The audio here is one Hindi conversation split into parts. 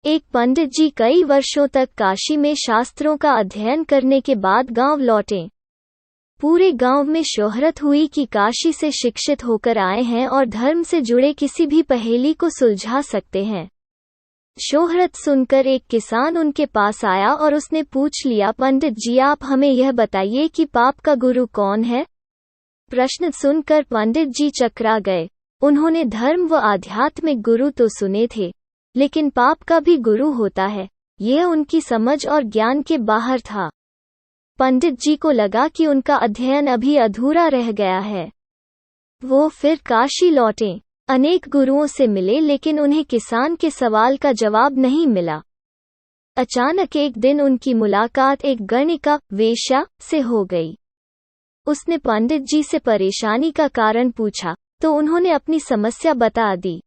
एक पंडित जी कई वर्षों तक काशी में शास्त्रों का अध्ययन करने के बाद गांव लौटे। पूरे गांव में शोहरत हुई कि काशी से शिक्षित होकर आए हैं और धर्म से जुड़े किसी भी पहेली को सुलझा सकते हैं। शोहरत सुनकर एक किसान उनके पास आया और उसने पूछ लिया, पंडित जी आप हमें यह बताइए कि पाप का गुरु कौन है? प्रश्न सुनकर पंडित जी चकरा गए। उन्होंने धर्म व आध्यात्मिक गुरु तो सुने थे, लेकिन पाप का भी गुरु होता है, यह उनकी समझ और ज्ञान के बाहर था। पंडित जी को लगा कि उनका अध्ययन अभी अधूरा रह गया है। वो फिर काशी लौटे, अनेक गुरुओं से मिले, लेकिन उन्हें किसान के सवाल का जवाब नहीं मिला। अचानक एक दिन उनकी मुलाकात एक गणिका वेश्या से हो गई। उसने पंडित जी से परेशानी का कारण पूछा तो उन्होंने अपनी समस्या बता दी।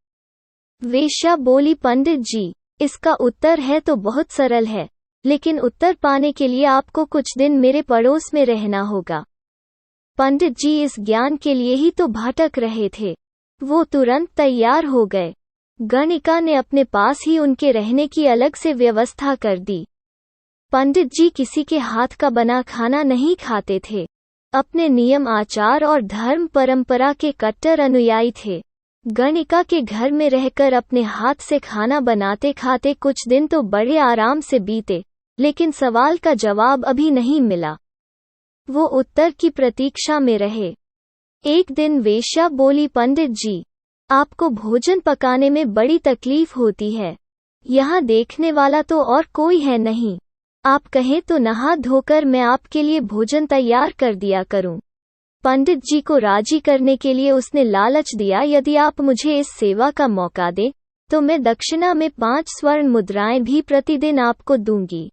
वेश्या बोली, पंडित जी, इसका उत्तर है तो बहुत सरल है, लेकिन उत्तर पाने के लिए आपको कुछ दिन मेरे पड़ोस में रहना होगा। पंडित जी इस ज्ञान के लिए ही तो भटक रहे थे। वो तुरंत तैयार हो गए। गणिका ने अपने पास ही उनके रहने की अलग से व्यवस्था कर दी। पंडित जी किसी के हाथ का बना खाना नहीं खाते थे। अपने नियम आचार और धर्म परंपरा के कट्टर अनुयायी थे। गणिका के घर में रहकर अपने हाथ से खाना बनाते खाते कुछ दिन तो बड़े आराम से बीते, लेकिन सवाल का जवाब अभी नहीं मिला। वो उत्तर की प्रतीक्षा में रहे। एक दिन वेश्या बोली, पंडित जी, आपको भोजन पकाने में बड़ी तकलीफ होती है। यहाँ देखने वाला तो और कोई है नहीं। आप कहें तो नहा धोकर मैं आपके लिए भोजन तैयार कर दिया करूं। पंडित जी को राजी करने के लिए उसने लालच दिया, यदि आप मुझे इस सेवा का मौका दें तो मैं दक्षिणा में 5 स्वर्ण मुद्राएं भी प्रतिदिन आपको दूंगी।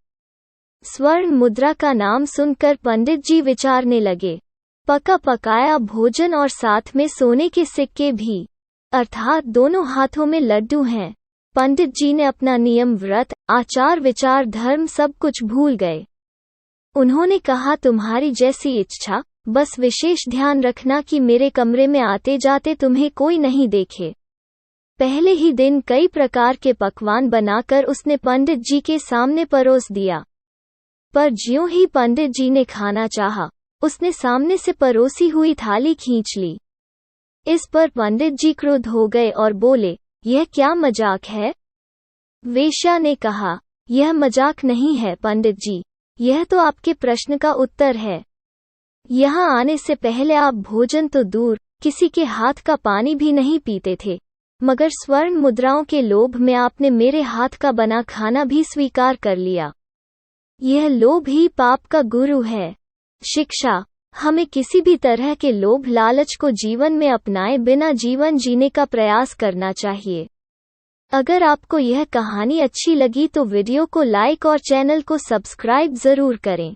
स्वर्ण मुद्रा का नाम सुनकर पंडित जी विचारने लगे। पका पकाया भोजन और साथ में सोने के सिक्के भी, अर्थात दोनों हाथों में लड्डू हैं। पंडित जी ने अपना नियम, व्रत, आचार विचार, धर्म सब कुछ भूल गए। उन्होंने कहा, तुम्हारी जैसी इच्छा, बस विशेष ध्यान रखना कि मेरे कमरे में आते जाते तुम्हें कोई नहीं देखे। पहले ही दिन कई प्रकार के पकवान बनाकर उसने पंडित जी के सामने परोस दिया। पर ज्यों ही पंडित जी ने खाना चाहा, उसने सामने से परोसी हुई थाली खींच ली। इस पर पंडित जी क्रुद्ध हो गए और बोले, यह क्या मजाक है? वेश्या ने कहा, यह मजाक नहीं है पंडित जी, यह तो आपके प्रश्न का उत्तर है। यहाँ आने से पहले आप भोजन तो दूर, किसी के हाथ का पानी भी नहीं पीते थे, मगर स्वर्ण मुद्राओं के लोभ में आपने मेरे हाथ का बना खाना भी स्वीकार कर लिया। यह लोभ ही पाप का गुरु है। शिक्षा, हमें किसी भी तरह के लोभ लालच को जीवन में अपनाए बिना जीवन जीने का प्रयास करना चाहिए। अगर आपको यह कहानी अच्छी लगी तो वीडियो को लाइक और चैनल को सब्सक्राइब जरूर करें।